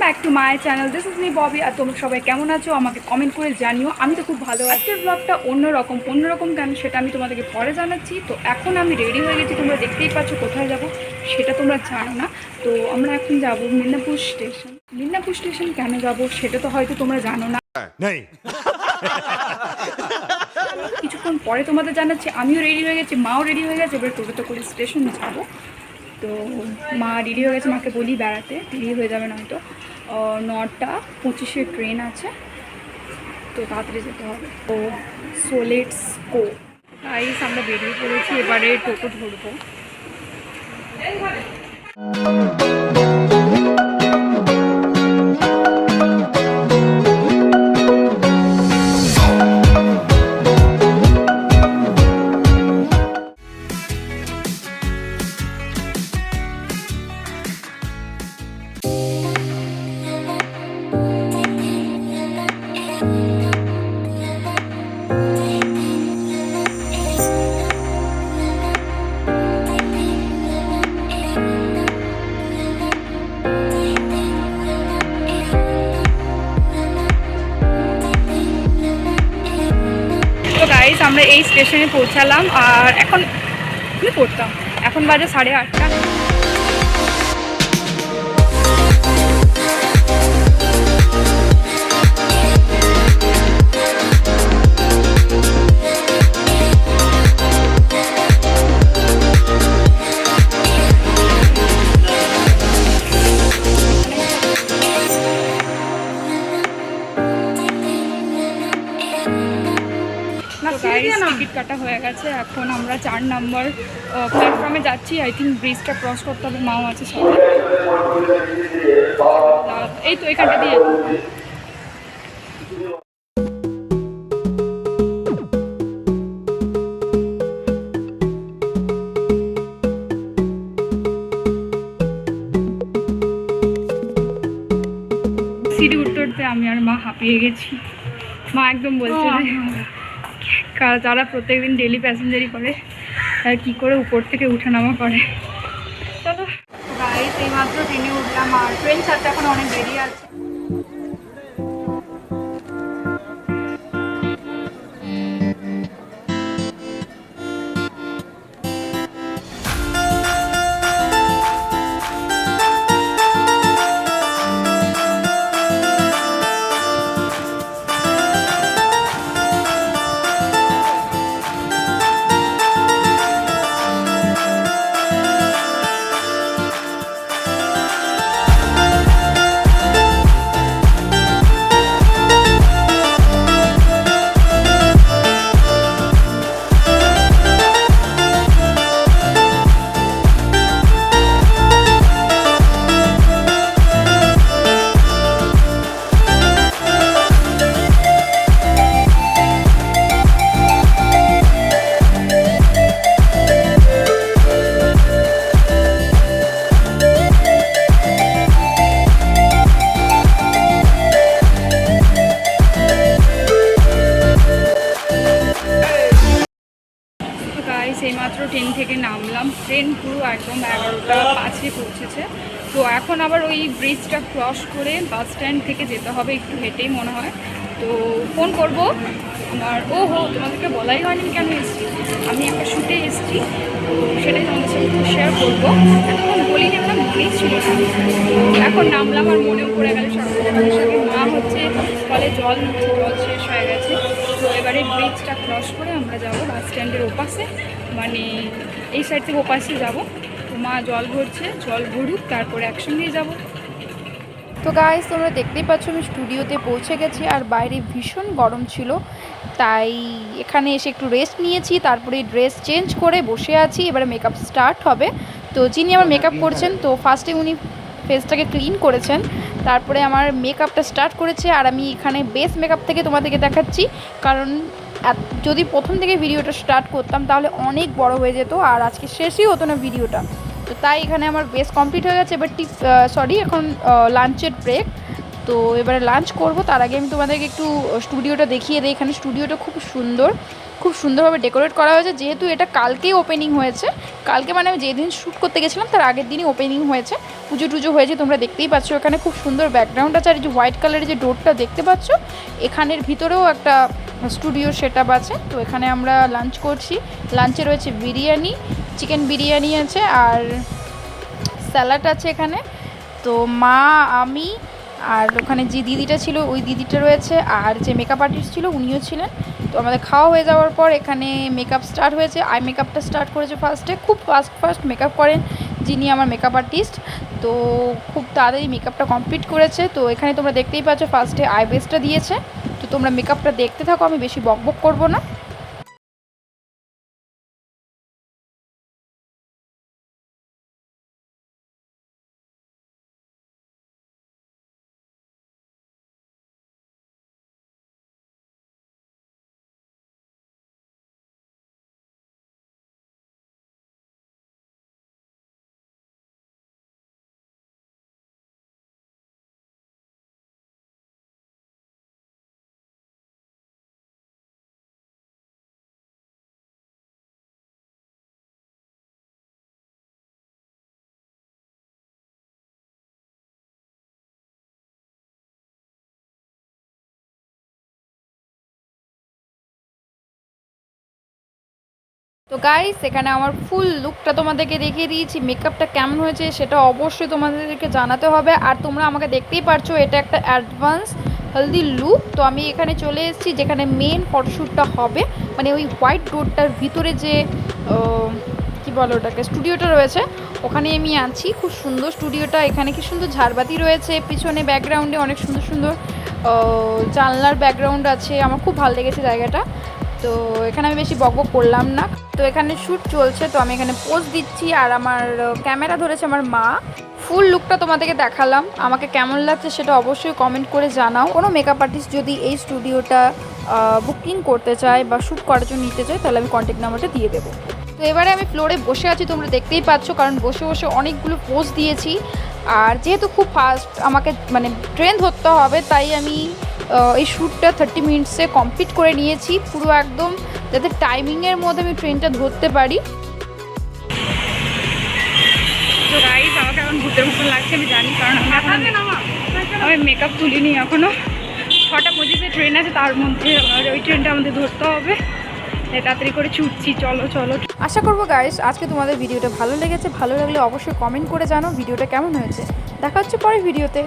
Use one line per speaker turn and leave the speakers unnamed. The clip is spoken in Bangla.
Back to my channel, this is me Bobby. আর তোমরা সবাই কেমন আছো আমাকে কমেন্ট করে জানিও। আমি তো খুব ভালো। আজকের ব্লগটা অন্যরকম কেন সেটা আমি তোমাদেরকে পরে জানাচ্ছি। তো এখন আমি রেডি হয়ে গেছি, তোমরা দেখতেই পাচ্ছ কোথায় যাব সেটা তোমরা জানো না। তো আমরা এখন যাব মিদনাপুর স্টেশন। মিদনাপুর স্টেশন কেন যাব সেটা তো হয়তো তোমরা জানো না। কিছুক্ষণ পরে তোমাদের জানাচ্ছি। আমিও রেডি হয়ে গেছি, মাও রেডি হয়ে গেছে, এবার টোটোতে করে স্টেশন যাবো। তো মা রেডি হয়ে গেছে, মাকে বলি বেড়াতে, দেরি হয়ে যাবে নয়তো। 9:25 ট্রেন আছে, তো তাড়াতাড়ি যেতে হবে। তো সো লেটস গো গাইস, আমরা বেরিয়ে পড়েছি, এবারে টোটো ধরবো। আমরা এই স্টেশনে পৌঁছালাম, আর এখন কি করতাম, এখন বাজে 8:30। টিকিট কাটা হয়ে গেছে, এখন আমরা 4 নম্বর প্ল্যাটফর্মে যাচ্ছি। আই থিঙ্ক ব্রিজটা ক্রস করতে হবে, মাও আছে সবাই। এই তো এখানটা দিয়ে সিঁড়ি উঠতে উঠতে আমি আর মা হাঁপিয়ে গেছি। মা একদম বলছে যারা প্রত্যেকদিন ডেলি প্যাসেঞ্জারি করে তারা কী করে উপর থেকে উঠানামা করে। চলো গাইস, এই মাত্র ট্রেনে উঠলাম, আর ট্রেন ছাড়তে এখন অনেক দেরি আছে। সেইমাত্র ট্রেন থেকে নামলাম, ট্রেন পুরো একদম 11:05 পৌঁছেছে। তো এখন আবার ওই ব্রিজটা ক্রস করে বাস স্ট্যান্ড থেকে যেতে হবে, একটু হেঁটেই মনে হয়। তো ফোন করবো আমার, তোমাদেরকে বলাই হয়নি কেন এসেছি। আমি একটা শ্যুটে এসেছি, তো সেটাই তোমাদের সাথে একটু শেয়ার করবো। এতক্ষণ বলিনি, আমরা মনেই ছিল না। তো এখন নামলাম আর মনেও পড়ে গেল সাথে সাথে মা হচ্ছে কলে জল শেষ হয়ে গেছে। তো এবারে ব্রিজটা ক্রস করে আমরা যাবো বাস স্ট্যান্ডের ওপাশে, মানে এই সাইড থেকে ওপাশে যাবো। তো মা জল ভরছে, জল ভরুক, তারপরে একসঙ্গেই যাবো। তো গাইস, তোমরা দেখতেই পাচ্ছ আমি স্টুডিওতে পৌঁছে গেছি, আর বাইরে ভীষণ গরম ছিল, তাই এখানে এসে একটু রেস্ট নিয়েছি। তারপরে ড্রেস চেঞ্জ করে বসে আছি, এবারে মেকআপ স্টার্ট হবে। তো যিনি আমার মেকআপ করছেন, তো ফার্স্টে উনি ফেসটাকে ক্লিন করেছেন, তারপরে আমার মেকআপটা স্টার্ট করেছে। আর আমি এখানে বেস মেকআপ থেকে তোমাদেরকে দেখাচ্ছি, কারণ যদি প্রথম থেকে ভিডিওটা স্টার্ট করতাম তাহলে অনেক বড় হয়ে যেত, আর আজকে শেষই হতো না ভিডিওটা। তো তাই এখানে আমার বেস কমপ্লিট হয়ে গেছে। এবার এখন লাঞ্চের ব্রেক, তো এবারে লাঞ্চ করব। তার আগে আমি তোমাদেরকে একটু স্টুডিওটা দেখিয়ে দিই। এখানে স্টুডিওটা খুব সুন্দর, খুব সুন্দরভাবে ডেকোরেট করা হয়েছে। যেহেতু এটা কালকেই ওপেনিং হয়েছে, কালকে মানে আমি যেদিন শ্যুট করতে গেছিলাম তার আগের দিনই ওপেনিং হয়েছে, পুজো টুজো হয়েছে, তোমরা দেখতেই পাচ্ছ। এখানে খুব সুন্দর ব্যাকগ্রাউন্ড আছে, আর এই যে হোয়াইট কালারের যে ডোরটা দেখতে পাচ্ছ, এখানের ভিতরেও একটা স্টুডিও সেটআপ আছে। তো এখানে আমরা লাঞ্চ করছি। লাঞ্চে রয়েছে বিরিয়ানি, চিকেন বিরিয়ানি আছে, আর স্যালাড আছে এখানে। তো মা, আমি, আর ওখানে যে দিদিটা ছিল ওই দিদিটা রয়েছে, আর যে মেকআপ আর্টিস্ট ছিল উনিও ছিলেন। তো আমাদের খাওয়া হয়ে যাওয়ার পর এখানে মেকআপ স্টার্ট হয়েছে। আই মেকআপটা স্টার্ট করেছে ফার্স্টে। খুব ফাস্ট মেকআপ করেন যিনি আমার মেকআপ আর্টিস্ট, তো খুব তাড়াতাড়ি মেকআপটা কমপ্লিট করেছে। তো এখানে তোমরা দেখতেই পাচ্ছ ফার্স্টে আই বেসটা দিয়েছে। তো তোমরা মেকআপটা দেখতে থাকো, আমি বেশি বকবক করবো না। তো গাইস, এখানে আমার ফুল লুকটা তোমাদেরকে দেখিয়ে দিয়েছি। মেকআপটা কেমন হয়েছে সেটা অবশ্যই তোমাদেরকে জানাতে হবে। আর তোমরা আমাকে দেখতেই পারছো, এটা একটা অ্যাডভান্স হেলদি লুক। তো আমি এখানে চলে এসেছি যেখানে মেন ফটোশ্যুটটা হবে, মানে ওই হোয়াইট ডোরটার ভিতরে যে কী বলো ওটাকে, স্টুডিওটা রয়েছে, ওখানে আমি আছি। খুব সুন্দর স্টুডিওটা। এখানে কি সুন্দর ঝাড়বাতি রয়েছে, পিছনে ব্যাকগ্রাউন্ডে অনেক সুন্দর সুন্দর জানলার ব্যাকগ্রাউন্ড আছে। আমার খুব ভালো লেগেছে জায়গাটা। তো এখানে আমি বেশি বকবক করলাম না। তো এখানে শ্যুট চলছে, তো আমি এখানে পোজ দিচ্ছি, আর আমার ক্যামেরা ধরেছে আমার মা। ফুল লুকটা তোমাদেরকে দেখালাম। আমাকে কেমন লাগছে সেটা অবশ্যই কমেন্ট করে জানাও। কোনো মেকআপ আর্টিস্ট যদি এই স্টুডিওটা বুকিং করতে চায় বা শ্যুট করার জন্য নিতে চায়, তাহলে আমি কন্ট্যাক্ট নাম্বারটা দিয়ে দেবো। তো এবারে আমি ফ্লোরে বসে আছি, তোমরা দেখতেই পাচ্ছ, কারণ বসে বসে অনেকগুলো পোজ দিয়েছি। আর যেহেতু খুব ফাস্ট আমাকে মানে ট্রেন ধরতে হবে, তাই আমি এই শ্যুটটা 30 মিনিটসে কমপ্লিট করে নিয়েছি পুরো একদম, যাতে টাইমিংয়ের মধ্যে আমি ট্রেনটা ধরতে পারি। তো গাইস, আমাকে এখন ভূতের মতন লাগছে আমি জানি, কারণ আমি মেকআপ তুলিনি এখনও। 6:25 ট্রেন আছে, তার মধ্যে ওই ট্রেনটা আমাদের ধরতে হবে, তাড়াতাড়ি করে ছুটছি। চলো চলো। আশা করবো গাইস আজকে তোমাদের ভিডিওটা ভালো লেগেছে। ভালো লাগলে অবশ্যই কমেন্ট করে জানো ভিডিওটা কেমন হয়েছে। দেখা হচ্ছে পরের ভিডিওতে।